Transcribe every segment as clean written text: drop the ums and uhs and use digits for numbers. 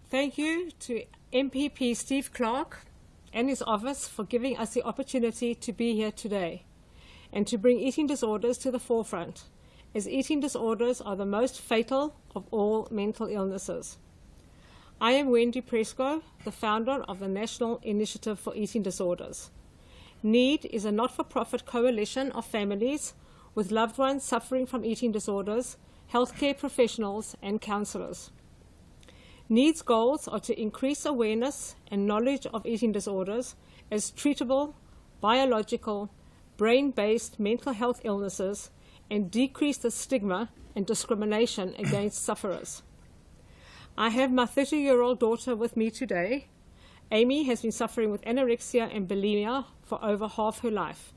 Thank you to MPP Steve Clark and his office for giving us the opportunity to be here today and to bring eating disorders to the forefront, as eating disorders are the most fatal of all mental illnesses. I am Wendy Preskow, the founder of the National Initiative for Eating Disorders. NIED is a not-for-profit coalition of families with loved ones suffering from eating disorders, healthcare professionals, and counselors. NIED's goals are to increase awareness and knowledge of eating disorders as treatable, biological, brain-based mental health illnesses and decrease the stigma and discrimination against sufferers. I have my 30-year-old daughter with me today. Amy has been suffering with anorexia and bulimia for over half her life,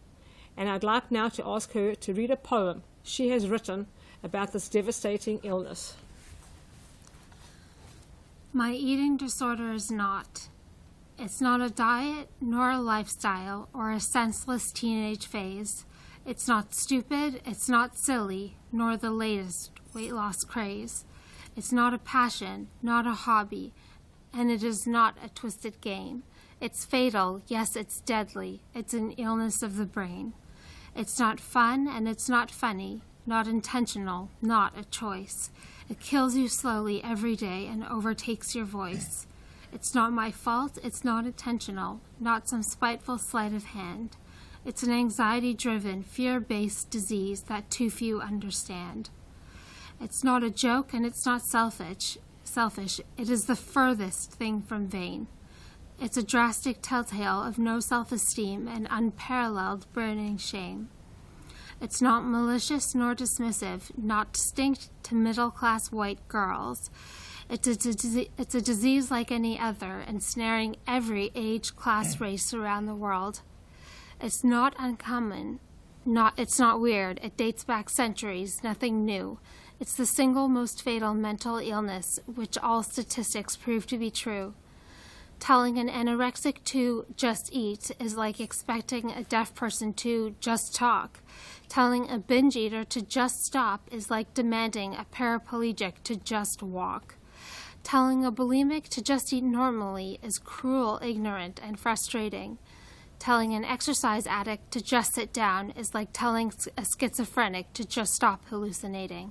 and I'd like now to ask her to read a poem she has written about this devastating illness. My eating disorder is not. It's not a diet, nor a lifestyle, or a senseless teenage phase. It's not stupid, it's not silly, nor the latest weight loss craze. It's not a passion, not a hobby, and it is not a twisted game. It's fatal, yes, it's deadly. It's an illness of the brain. It's not fun, and it's not funny, not intentional, not a choice. It kills you slowly every day and overtakes your voice. It's not my fault, it's not intentional, not some spiteful sleight of hand. It's an anxiety-driven, fear-based disease that too few understand. It's not a joke and it's not selfish. It is the furthest thing from vain. It's a drastic telltale of no self-esteem and unparalleled burning shame. It's not malicious nor dismissive, not distinct to middle-class white girls. It's a disease like any other, ensnaring every age, class, race around the world. It's not uncommon. It's not weird. It dates back centuries, nothing new. It's the single most fatal mental illness, which all statistics prove to be true. Telling an anorexic to just eat is like expecting a deaf person to just talk. Telling a binge eater to just stop is like demanding a paraplegic to just walk. Telling a bulimic to just eat normally is cruel, ignorant, and frustrating. Telling an exercise addict to just sit down is like telling a schizophrenic to just stop hallucinating.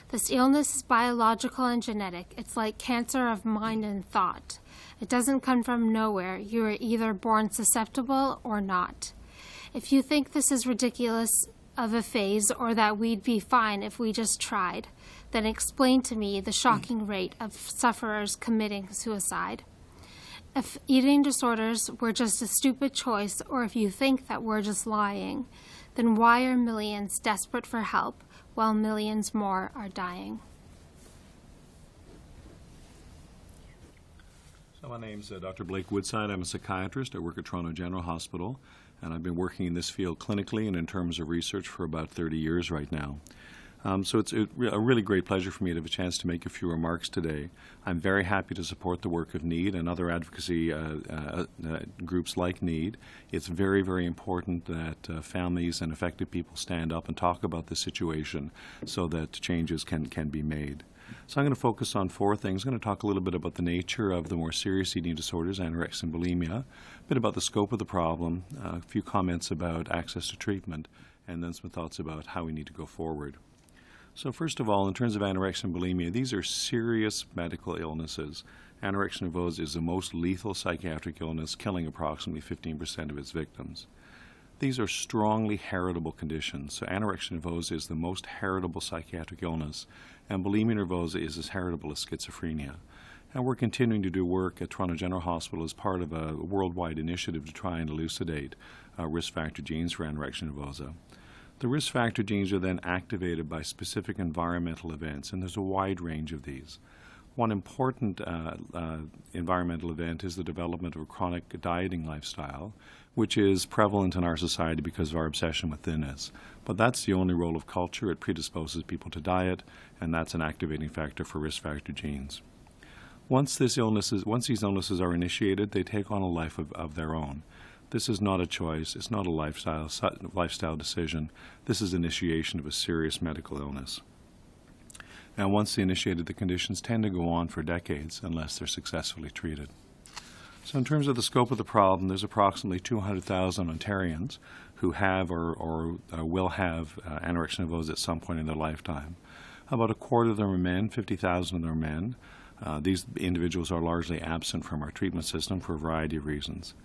This illness is biological and genetic. It's like cancer of mind and thought. It doesn't come from nowhere. You are either born susceptible or not. If you think this is ridiculous of a phase or that we'd be fine if we just tried, then explain to me the shocking rate of sufferers committing suicide. If eating disorders were just a stupid choice, or if you think that we're just lying, then why are millions desperate for help while millions more are dying? So my name's Dr. Blake Woodside. I'm a psychiatrist. I work at Toronto General Hospital, and I've been working in this field clinically and in terms of research for about 30 years right now. So it's a really great pleasure for me to have a chance to make a few remarks today. I'm very happy to support the work of NIED and other advocacy groups like NIED. It's very, very important that families and affected people stand up and talk about the situation so that changes can be made. So I'm going to focus on four things. I'm going to talk a little bit about the nature of the more serious eating disorders, anorexia and bulimia, a bit about the scope of the problem, a few comments about access to treatment, and then some thoughts about how we need to go forward. So first of all, in terms of anorexia and bulimia, these are serious medical illnesses. Anorexia nervosa is the most lethal psychiatric illness, killing approximately 15% of its victims. These are strongly heritable conditions. So anorexia nervosa is the most heritable psychiatric illness, and bulimia nervosa is as heritable as schizophrenia. And we're continuing to do work at Toronto General Hospital as part of a worldwide initiative to try and elucidate risk factor genes for anorexia nervosa. The risk factor genes are then activated by specific environmental events, and there's a wide range of these. One important environmental event is the development of a chronic dieting lifestyle, which is prevalent in our society because of our obsession with thinness. But that's the only role of culture. It predisposes people to diet, and that's an activating factor for risk factor genes. Once these illnesses are initiated, they take on a life of their own. This is not a choice. It's not a lifestyle decision. This is initiation of a serious medical illness. And once initiated, the conditions tend to go on for decades unless they're successfully treated. So in terms of the scope of the problem, there's approximately 200,000 Ontarians who have or will have anorexia nervosa at some point in their lifetime. About a quarter of them are men, 50,000 of them are men. These individuals are largely absent from our treatment system for a variety of reasons.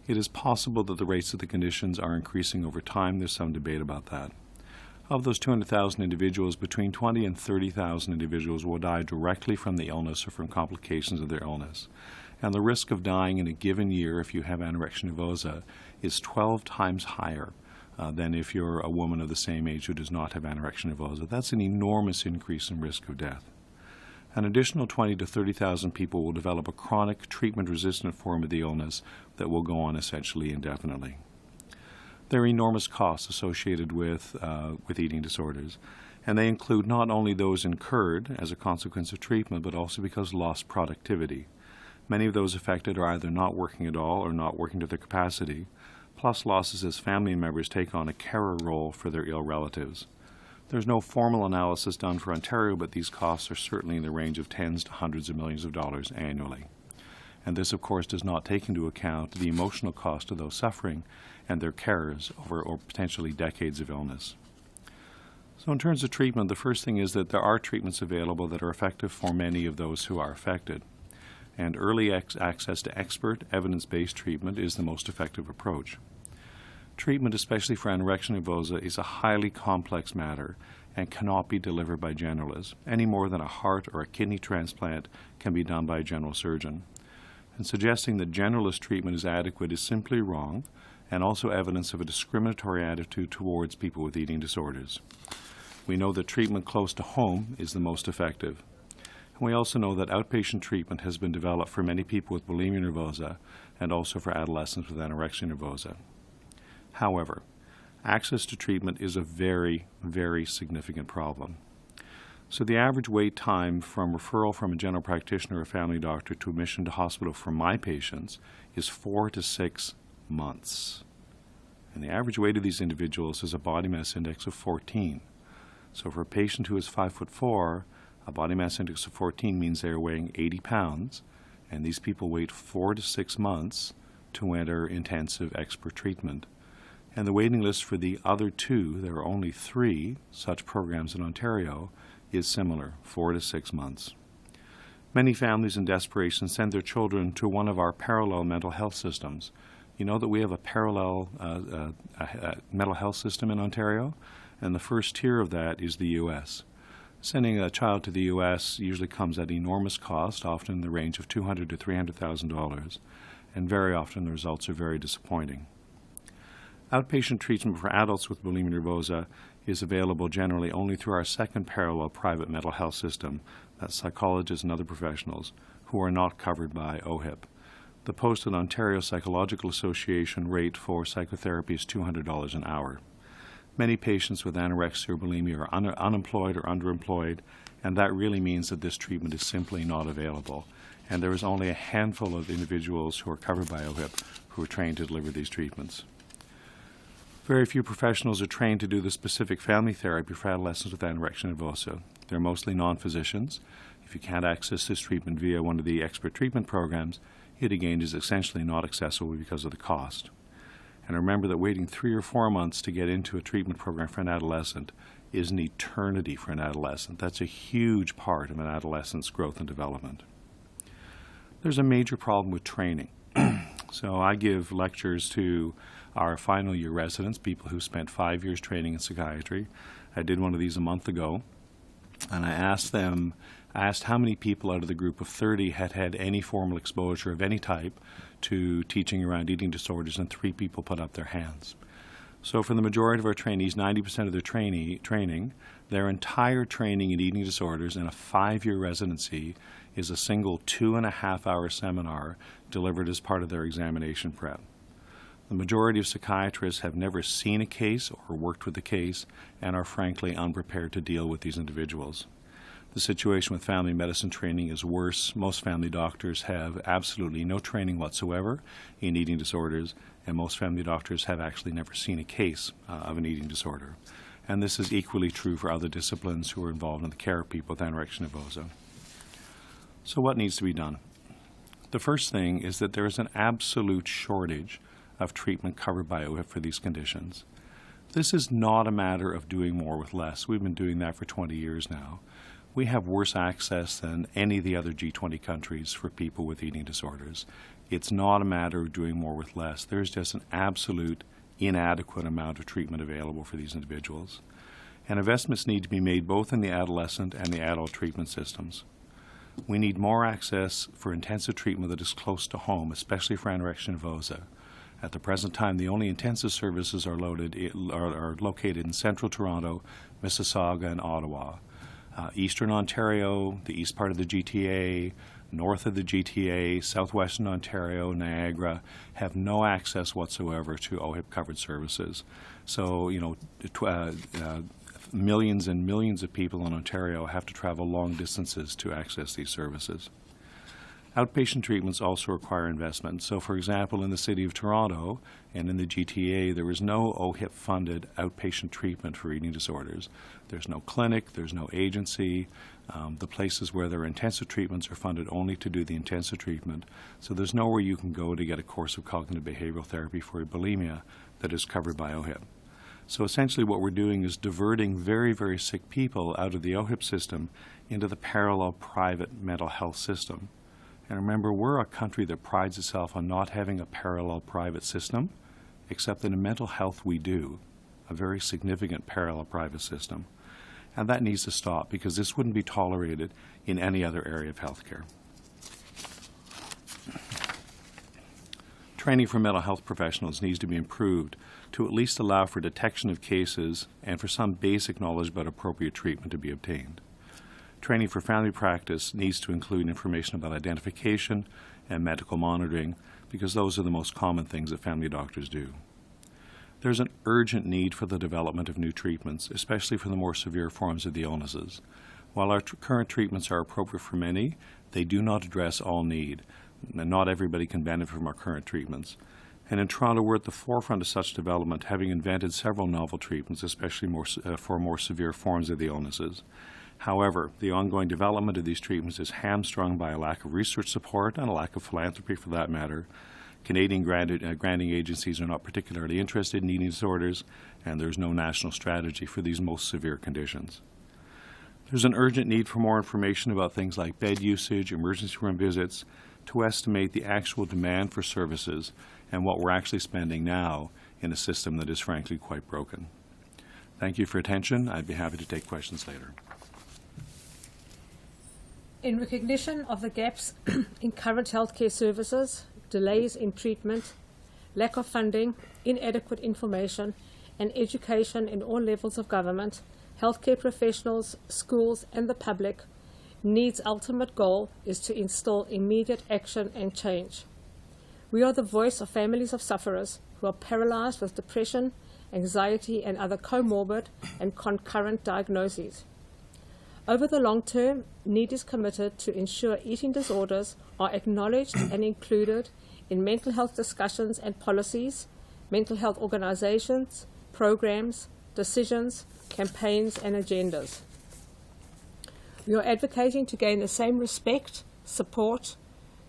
It is possible that the rates of the conditions are increasing over time. There's some debate about that. Of those 200,000 individuals, between 20 and 30,000 individuals will die directly from the illness or from complications of their illness. And the risk of dying in a given year if you have anorexia nervosa is 12 times higher than if you're a woman of the same age who does not have anorexia nervosa. That's an enormous increase in risk of death. An additional 20 to 30,000 people will develop a chronic treatment-resistant form of the illness that will go on essentially indefinitely. There are enormous costs associated with eating disorders, and they include not only those incurred as a consequence of treatment, but also because lost productivity. Many of those affected are either not working at all or not working to their capacity, plus losses as family members take on a carer role for their ill relatives. There's no formal analysis done for Ontario, but these costs are certainly in the range of tens to hundreds of millions of dollars annually. And this, of course, does not take into account the emotional cost of those suffering and their carers over potentially decades of illness. So in terms of treatment, the first thing is that there are treatments available that are effective for many of those who are affected. And early access to expert, evidence-based treatment is the most effective approach. Treatment, especially for anorexia nervosa, is a highly complex matter and cannot be delivered by generalists, any more than a heart or a kidney transplant can be done by a general surgeon. And suggesting that generalist treatment is adequate is simply wrong, and also evidence of a discriminatory attitude towards people with eating disorders. We know that treatment close to home is the most effective. And we also know that outpatient treatment has been developed for many people with bulimia nervosa and also for adolescents with anorexia nervosa. However, access to treatment is a very, very significant problem. So the average wait time from referral from a general practitioner or a family doctor to admission to hospital for my patients is 4 to 6 months. And the average weight of these individuals is a body mass index of 14. So for a patient who is 5'4", a body mass index of 14 means they are weighing 80 pounds, and these people wait 4 to 6 months to enter intensive expert treatment. And the waiting list for the other two, there are only 3 such programs in Ontario, is similar, 4 to 6 months. Many families in desperation send their children to one of our parallel mental health systems. You know that we have a parallel mental health system in Ontario, and the first tier of that is the U.S. Sending a child to the U.S. usually comes at enormous cost, often in the range of $200,000 to $300,000, and very often the results are very disappointing. Outpatient treatment for adults with bulimia nervosa is available generally only through our second parallel private mental health system, that's psychologists and other professionals, who are not covered by OHIP. The posted Ontario Psychological Association rate for psychotherapy is $200 an hour. Many patients with anorexia or bulimia are unemployed or underemployed, and that really means that this treatment is simply not available. And there is only a handful of individuals who are covered by OHIP who are trained to deliver these treatments. Very few professionals are trained to do the specific family therapy for adolescents with anorexia nervosa. They're mostly non-physicians. If you can't access this treatment via one of the expert treatment programs, it again is essentially not accessible because of the cost. And remember that waiting 3 or 4 months to get into a treatment program for an adolescent is an eternity for an adolescent. That's a huge part of an adolescent's growth and development. There's a major problem with training. So I give lectures to our final year residents, people who spent 5 years training in psychiatry. I did one of these a month ago, and I asked how many people out of the group of 30 had had any formal exposure of any type to teaching around eating disorders, and 3 people put up their hands. So for the majority of our trainees, 90% of their training, their entire training in eating disorders in a 5-year residency is a single 2.5-hour seminar delivered as part of their examination prep. The majority of psychiatrists have never seen a case or worked with a case and are frankly unprepared to deal with these individuals. The situation with family medicine training is worse. Most family doctors have absolutely no training whatsoever in eating disorders, and most family doctors have actually never seen a case of an eating disorder. And this is equally true for other disciplines who are involved in the care of people with anorexia nervosa. So what needs to be done? The first thing is that there is an absolute shortage of treatment covered by OHIP for these conditions. This is not a matter of doing more with less. We've been doing that for 20 years now. We have worse access than any of the other G20 countries for people with eating disorders. It's not a matter of doing more with less. There's just an absolute inadequate amount of treatment available for these individuals. And investments need to be made both in the adolescent and the adult treatment systems. We need more access for intensive treatment that is close to home, especially for anorexia nervosa. At the present time, the only intensive services are located in central Toronto, Mississauga, and Ottawa. Eastern Ontario, the east part of the GTA, north of the GTA, southwestern Ontario, Niagara, have no access whatsoever to OHIP-covered services. So, millions and millions of people in Ontario have to travel long distances to access these services. Outpatient treatments also require investment. So, for example, in the City of Toronto and in the GTA, there is no OHIP-funded outpatient treatment for eating disorders. There's no clinic, there's no agency. The places where there are intensive treatments are funded only to do the intensive treatment. So there's nowhere you can go to get a course of cognitive behavioral therapy for bulimia that is covered by OHIP. So essentially what we're doing is diverting very, very sick people out of the OHIP system into the parallel private mental health system. And remember, we're a country that prides itself on not having a parallel private system, except that in mental health we do, a very significant parallel private system. And that needs to stop because this wouldn't be tolerated in any other area of healthcare. Training for mental health professionals needs to be improved to at least allow for detection of cases and for some basic knowledge about appropriate treatment to be obtained. Training for family practice needs to include information about identification and medical monitoring because those are the most common things that family doctors do. There's an urgent need for the development of new treatments, especially for the more severe forms of the illnesses. While our current treatments are appropriate for many, they do not address all need, and not everybody can benefit from our current treatments. And in Toronto, we're at the forefront of such development, having invented several novel treatments, especially for more severe forms of the illnesses. However, the ongoing development of these treatments is hamstrung by a lack of research support and a lack of philanthropy for that matter. Canadian granting agencies are not particularly interested in eating disorders, and there's no national strategy for these most severe conditions. There's an urgent need for more information about things like bed usage, emergency room visits, to estimate the actual demand for services and what we're actually spending now in a system that is frankly quite broken. Thank you for your attention. I'd be happy to take questions later. In recognition of the gaps in current healthcare services, delays in treatment, lack of funding, inadequate information, and education in all levels of government, healthcare professionals, schools, and the public, NIED's ultimate goal is to instill immediate action and change. We are the voice of families of sufferers who are paralyzed with depression, anxiety, and other comorbid and concurrent diagnoses. Over the long term, NIED is committed to ensure eating disorders are acknowledged and included in mental health discussions and policies, mental health organizations, programs, decisions, campaigns, and agendas. We are advocating to gain the same respect, support,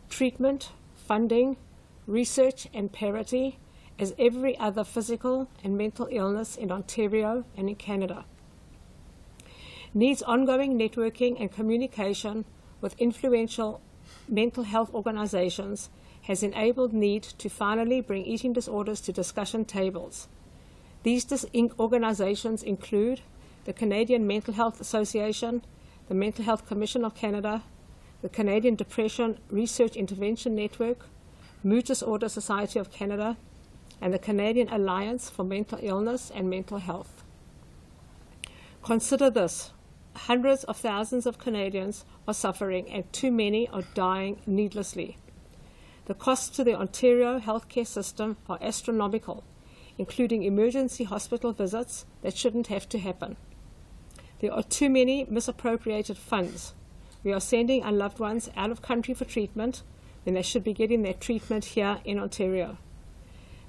treatment, funding, research, and parity as every other physical and mental illness in Ontario and in Canada. NIED's ongoing networking and communication with influential mental health organizations has enabled NIED to finally bring eating disorders to discussion tables. These organizations include the Canadian Mental Health Association, the Mental Health Commission of Canada, the Canadian Depression Research Intervention Network, Mood Disorder Society of Canada, and the Canadian Alliance for Mental Illness and Mental Health. Consider this. Hundreds of thousands of Canadians are suffering and too many are dying needlessly. The costs to the Ontario healthcare system are astronomical, including emergency hospital visits that shouldn't have to happen. There are too many misappropriated funds. We are sending our loved ones out of country for treatment when they should be getting their treatment here in Ontario.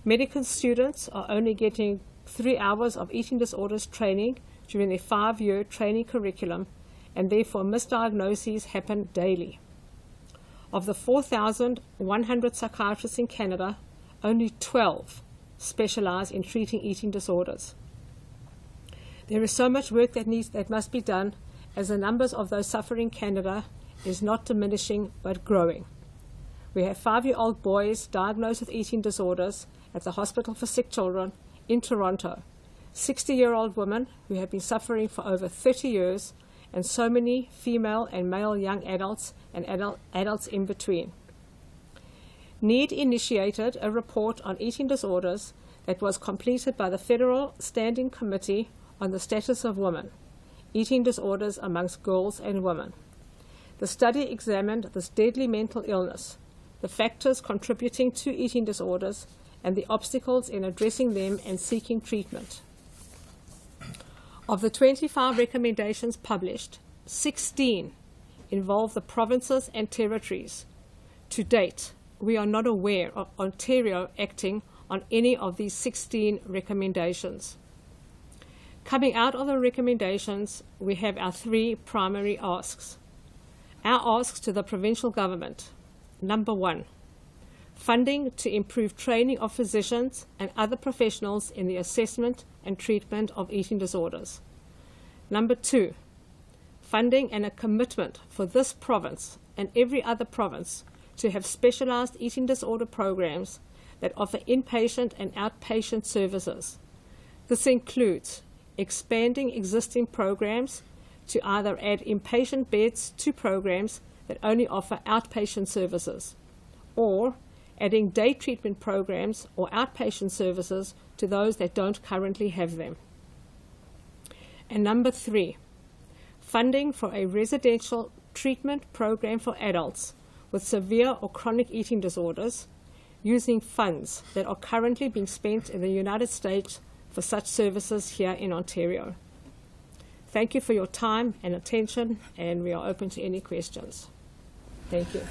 Medical students are only getting 3 hours of eating disorders training during their 5-year training curriculum, and therefore misdiagnoses happen daily. Of the 4,100 psychiatrists in Canada, only 12 specialize in treating eating disorders. There is so much work that must be done, as the numbers of those suffering in Canada is not diminishing but growing. We have 5-year-old boys diagnosed with eating disorders at the Hospital for Sick Children in Toronto, 60-year-old women who have been suffering for over 30 years, and so many female and male young adults and adults in between. NIED initiated a report on eating disorders that was completed by the Federal Standing Committee on the Status of Women, Eating Disorders Amongst Girls and Women. The study examined this deadly mental illness, the factors contributing to eating disorders, and the obstacles in addressing them and seeking treatment. Of the 25 recommendations published, 16 involve the provinces and territories. To date, we are not aware of Ontario acting on any of these 16 recommendations. Coming out of the recommendations, we have our 3 primary asks. Our asks to the provincial government: number 1, funding to improve training of physicians and other professionals in the assessment and treatment of eating disorders. Number 2, funding and a commitment for this province and every other province to have specialized eating disorder programs that offer inpatient and outpatient services. This includes expanding existing programs to either add inpatient beds to programs that only offer outpatient services, or adding day treatment programs or outpatient services to those that don't currently have them. And number 3, funding for a residential treatment program for adults with severe or chronic eating disorders, using funds that are currently being spent in the United States for such services here in Ontario. Thank you for your time and attention, and we are open to any questions. Thank you.